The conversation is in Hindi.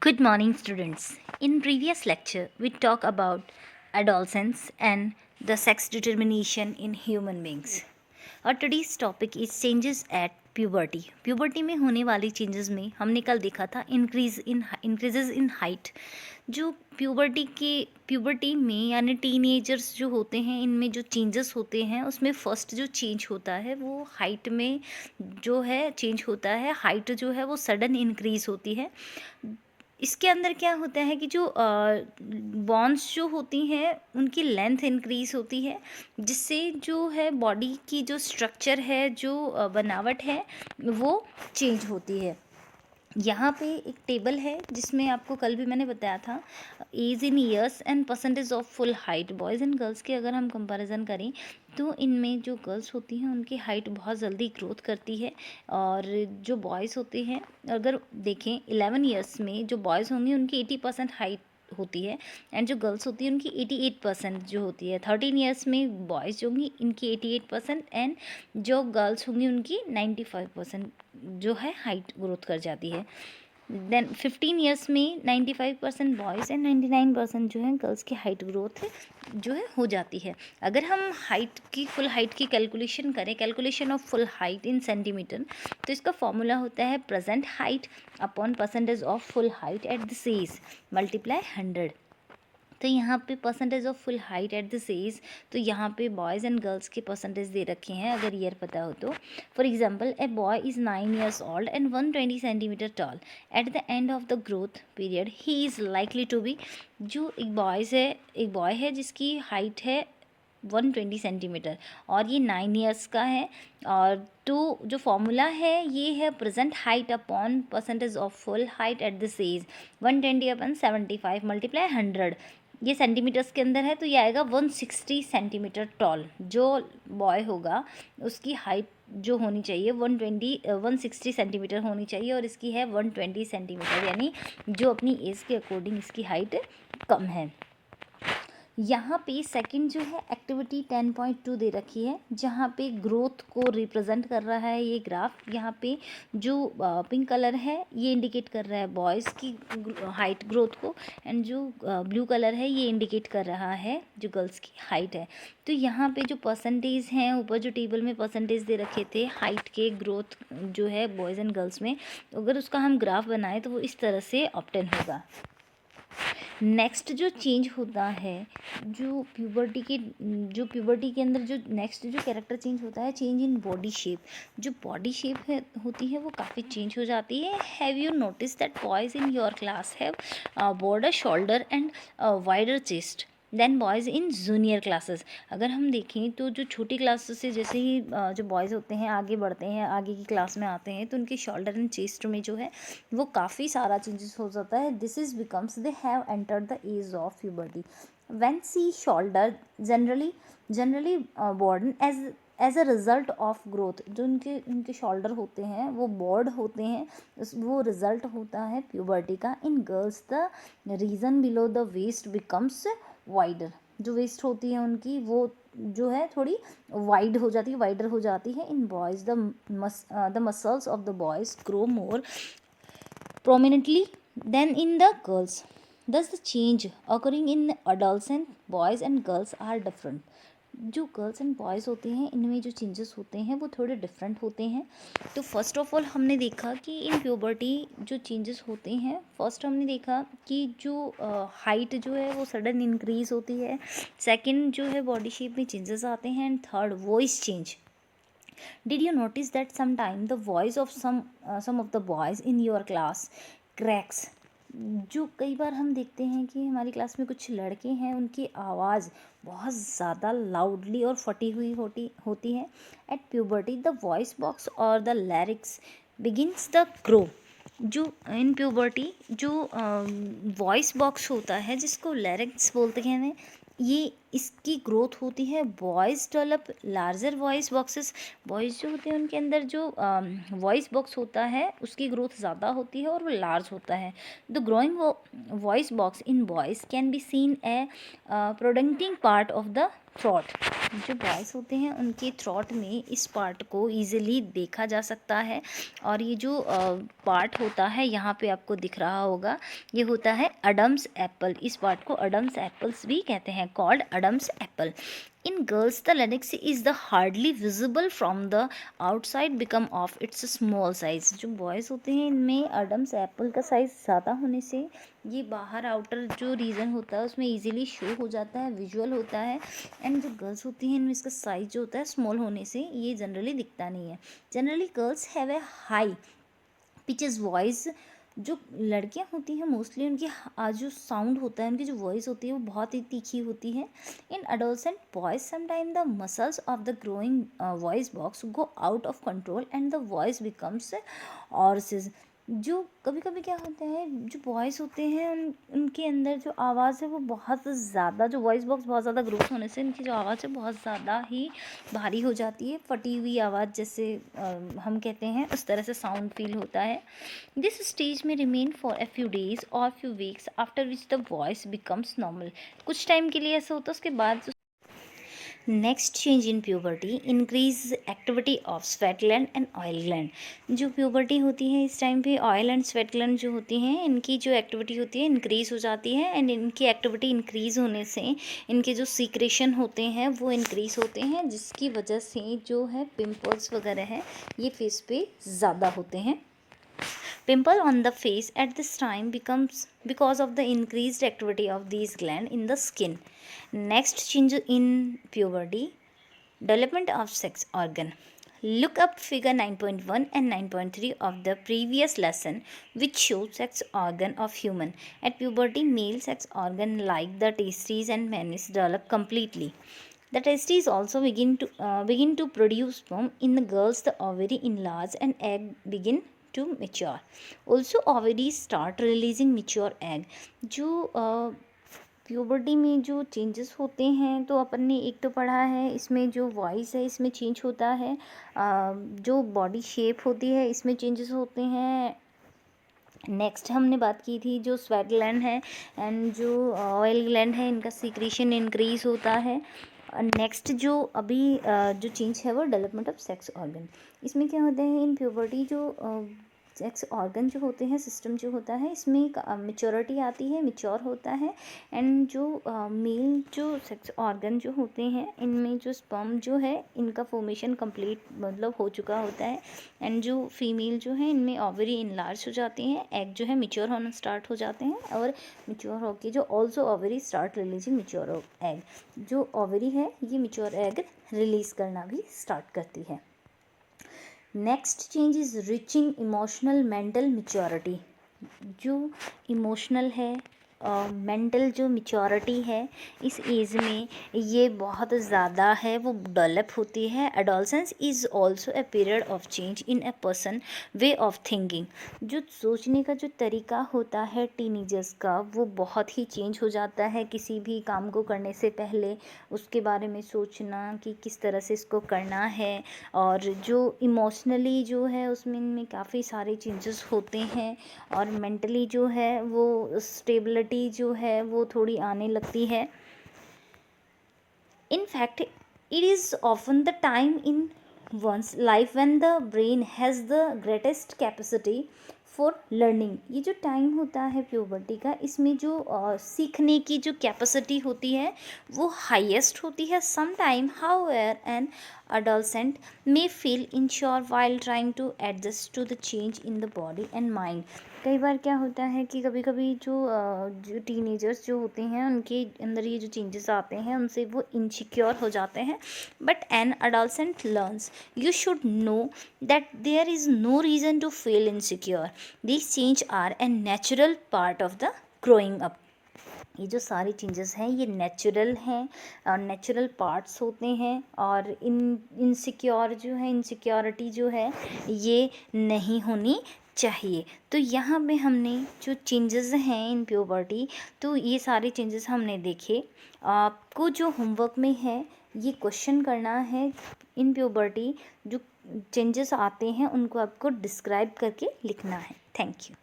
Good morning, students. In previous lecture, we talked about adolescence and the sex determination in human beings. और today's topic is changes at puberty. Puberty में होने वाली changes में हमने कल देखा था increases in height. जो प्यूबर्टी में यानी टीनेजर्स जो होते हैं, इनमें जो चेंजेस होते हैं उसमें फर्स्ट जो चेंज होता है वो हाइट में जो है चेंज होता है. हाइट जो है वो सडन इंक्रीज़ होती है. इसके अंदर क्या होता है कि जो बॉन्स जो होती हैं उनकी लेंथ इंक्रीज़ होती है, जिससे जो है बॉडी की जो स्ट्रक्चर है, जो बनावट है, वो चेंज होती है. यहाँ पे एक टेबल है जिसमें आपको कल भी मैंने बताया था age in years and percentage of full height. Boys and girls के अगर हम कंपैरिजन करें तो इनमें जो गर्ल्स होती हैं उनकी हाइट बहुत जल्दी ग्रोथ करती है, और जो बॉयज़ होते हैं अगर देखें 11 ईयर्स में जो बॉयज़ होंगे उनकी 80% हाइट होती है, एंड जो गर्ल्स होती है उनकी 88% जो होती है. 13 ईयर्स में बॉयज़ जो होंगी इनकी 88% एंड जो गर्ल्स होंगी उनकी 95% जो है हाइट ग्रोथ कर जाती है. देन 15 ईयर्स में 95% बॉयज़ एंड 99% जो है गर्ल्स की हाइट ग्रोथ जो है हो जाती है. अगर हम हाइट की फुल हाइट की कैलकुलेशन करें, calculation of full height in centimetre, तो इसका फॉर्मूला होता है present height upon percentage of full height at this age multiply 100. तो यहाँ पे percentage of full height at this age, तो यहाँ पे बॉयज़ एंड गर्ल्स के परसेंटेज दे रखे हैं अगर ईयर पता हो तो. For example a boy is 9 years old and 120 centimetre toll. Eight the end of the growth period he is likely to be, जो एक बॉय है जिसकी हाइट है 120 सेंटीमीटर और ये 9 ईयर्स का है. और तो जो फॉर्मूला है ये है present height upon percentage of full height at this age 120 upon 75 multiply 100. ये सेंटीमीटर्स के अंदर है तो ये आएगा 160 सेंटीमीटर टॉल. जो बॉय होगा उसकी हाइट जो होनी चाहिए 160 सेंटीमीटर होनी चाहिए, और इसकी है 120 सेंटीमीटर, यानी जो अपनी एज के अकॉर्डिंग इसकी हाइट कम है. यहाँ पे सेकंड जो है एक्टिविटी 10.2 दे रखी है, जहाँ पे ग्रोथ को रिप्रेजेंट कर रहा है ये ग्राफ. यहाँ पे जो पिंक कलर है ये इंडिकेट कर रहा है बॉयज़ की हाइट ग्रोथ को, एंड जो ब्लू कलर है ये इंडिकेट कर रहा है जो गर्ल्स की हाइट है. तो यहाँ पे जो परसेंटेज हैं ऊपर जो टेबल में परसेंटेज दे रखे थे हाइट के ग्रोथ जो है बॉयज़ एंड गर्ल्स में, अगर उसका हम ग्राफ बनाएं तो वो इस तरह से ऑब्टेन होगा. नेक्स्ट जो चेंज होता है जो प्यूबर्टी के अंदर जो नेक्स्ट जो कैरेक्टर चेंज होता है, चेंज इन बॉडी शेप. जो बॉडी शेप होती है वो काफ़ी चेंज हो जाती है. Have you notice that boys in your class have broader shoulder and wider chest then boys in junior classes. अगर हम देखें तो जो छोटी क्लासेस से जैसे ही जो बॉयज़ होते हैं आगे बढ़ते हैं, आगे की क्लास में आते हैं, तो उनके शोल्डर एंड चेस्ट में जो है वो काफ़ी सारा चेंजेस हो जाता है. This is becomes they have entered the age of puberty. When she shoulder generally broaden as a result of growth. जो उनके शोल्डर होते हैं वो बॉर्ड होते हैं, वो रिज़ल्ट होता है प्यूबर्टी का. In girls the region below the waist becomes wider. जो वेस्ट होती है उनकी वो जो है थोड़ी वाइड हो जाती है, वाइडर हो जाती है. इन boys the muscles of the boys grow more prominently than in the girls. Thus, the change occurring in adolescent boys and girls are different. जो गर्ल्स एंड बॉयज़ होते हैं इनमें जो चेंजेस होते हैं वो थोड़े डिफरेंट होते हैं. तो फर्स्ट ऑफ ऑल हमने देखा कि इन प्यूबर्टी जो चेंजेस होते हैं, फर्स्ट हमने देखा कि जो हाइट जो है वो सडन इंक्रीज़ होती है. सेकंड जो है बॉडी शेप में चेंजेस आते हैं, and third voice change. Did you notice that sometime the voice of some of the boys in your class cracks? जो कई बार हम देखते हैं कि हमारी क्लास में कुछ लड़के हैं उनकी आवाज़ बहुत ज़्यादा लाउडली और फटी हुई होती है. At puberty the voice box और द लैरिक्स बिगिंस द ग्रो. जो इन प्यूबर्टी जो वॉइस बॉक्स होता है जिसको लैरिक्स बोलते हैं, ये इसकी ग्रोथ होती है। Boys develop larger voice boxes, boys जो होते हैं उनके अंदर जो वॉइस बॉक्स होता है उसकी ग्रोथ ज़्यादा होती है और वो लार्ज होता है। The growing voice box in boys can be seen A प्रोडक्टिंग part of the throat. जो बॉयज़ होते हैं उनके थ्रॉट में इस पार्ट को ईजिली देखा जा सकता है, और ये जो पार्ट होता है यहाँ पे आपको दिख रहा होगा, ये होता है अडम्स एप्पल। इस पार्ट को अडम्स एप्पल्स भी कहते हैं, called Adam's apple. In girls, the larynx is the hardly visible from the outside become of its small size। जो बॉयज़ होते हैं इनमें अडम्स एप्पल का साइज़ ज़्यादा होने से ये बाहर आउटर जो रीजन होता है उसमें इजीली शो हो जाता है, विजुअल होता है। एंड जो गर्ल्स होती हैं इनमें इसका साइज़ जो होता है स्मॉल होने से ये जनरली दिखता नहीं है। Generally girls have a high pitches voice. जो लड़कियां होती हैं मोस्टली उनकी आज जो साउंड होता है, उनकी जो वॉइस होती है वो बहुत ही तीखी होती है। In adolescent boys sometime the muscles of the growing voice box go out of control and the voice becomes hoarse. जो कभी कभी क्या होता है, जो बॉयज़ होते हैं उनके अंदर जो आवाज़ है वो बहुत ज़्यादा, जो वॉइस बॉक्स बहुत ज़्यादा ग्रोथ होने से इनकी जो आवाज़ है बहुत ज़्यादा ही भारी हो जाती है, फटी हुई आवाज़ जैसे हम कहते हैं उस तरह से साउंड फील होता है। दिस स्टेज में remain for a few days और few weeks after which the voice becomes normal. कुछ टाइम के लिए ऐसा होता है, उसके बाद next change in puberty increase activity of sweat gland and oil gland. जो प्यूबर्टी होती है इस टाइम पे ऑयल एंड स्वेट ग्लैंड जो होती हैं इनकी जो एक्टिविटी होती है इंक्रीज हो जाती है। एंड इनकी एक्टिविटी इंक्रीज होने से इनके जो सीक्रेशन होते हैं वो इंक्रीज होते हैं, जिसकी वजह से जो है पिंपल्स वगैरह हैं ये फेस पे ज़्यादा होते हैं। Pimple on the face at this time becomes because of the increased activity of these glands in the skin. Next change in puberty, development of sex organ. Look up figure 9.1 and 9.3 of the previous lesson which show sex organ of human. At puberty, male sex organ like the testes and penis develop completely. The testes also begin to produce sperm. In the girls, the ovary enlarge and egg begin to mature. Also ovaries start releasing mature egg. जो प्यूबर्टी में जो चेंजेस होते हैं तो अपन ने एक तो पढ़ा है, इसमें जो वॉइस है इसमें चेंज होता है, जो बॉडी शेप होती है इसमें चेंजेस होते हैं। नेक्स्ट हमने बात की थी जो स्वेट ग्लैंड है एंड जो ऑयल ग्लैंड है इनका सीक्रेशन इंक्रीज होता है। नेक्स्ट जो अभी जो चेंज है वो डेवलपमेंट ऑफ सेक्स ऑर्गन। इसमें क्या होता है, इन प्यूबर्टी जो सेक्स ऑर्गन जो होते हैं, सिस्टम जो होता है इसमें एक मेच्योरिटी आती है, मेच्योर होता है। एंड जो मेल जो सेक्स ऑर्गन जो होते हैं इनमें जो स्पर्म जो है इनका फॉर्मेशन कंप्लीट मतलब हो चुका होता है। एंड जो फीमेल जो है इनमें ओवरी इनलार्ज हो जाती हैं, एग जो है मेच्योर होना स्टार्ट हो जाते हैं, और मेच्योर होके जो also ovary start releasing mature egg. जो ओवरी है ये मेच्योर एग रिलीज़ करना भी स्टार्ट करती है। Next change is reaching emotional mental maturity. जो इमोशनल है मेंटल जो मेच्योरिटी है इस एज में ये बहुत ज़्यादा है वो डेवलप होती है। Adolescence is also a period of change in a person way of thinking. जो सोचने का जो तरीका होता है टीनेजर्स का वो बहुत ही चेंज हो जाता है। किसी भी काम को करने से पहले उसके बारे में सोचना कि किस तरह से इसको करना है, और जो इमोशनली जो है उसमें इनमें काफ़ी सारे चेंजेस होते हैं, और मेंटली जो है वो स्टेबिलिटी जो है वो थोड़ी आने लगती है। In fact, it is often the time in one's life when the brain has the greatest capacity for learning. ये जो टाइम होता है प्यूबर्टी का इसमें जो सीखने की जो कैपेसिटी होती है वो हाईएस्ट होती है। Some time however an adolescent may feel unsure while trying to adjust to the change in the body and mind। कई बार क्या होता है कि कभी कभी जो टीनेजर्स जो होते हैं उनके अंदर ये जो चेंजेस आते हैं उनसे वो इनसिक्योर हो जाते हैं। But an adolescent learns you should know that there is no reason to feel insecure। These changes are a natural part of the growing up। ये जो सारी चेंजेस हैं ये नेचुरल हैं और नेचुरल पार्ट्स होते हैं, और इनसिक्योर जो है इनसिक्योरिटी जो है ये नहीं होनी चाहिए। तो यहाँ पे हमने जो चेंजेस हैं इन प्यूबर्टी, तो ये सारे चेंजेस हमने देखे। आपको जो होमवर्क में है ये क्वेश्चन करना है, इन प्यूबर्टी जो चेंजेस आते हैं उनको आपको डिस्क्राइब करके लिखना है। Thank you.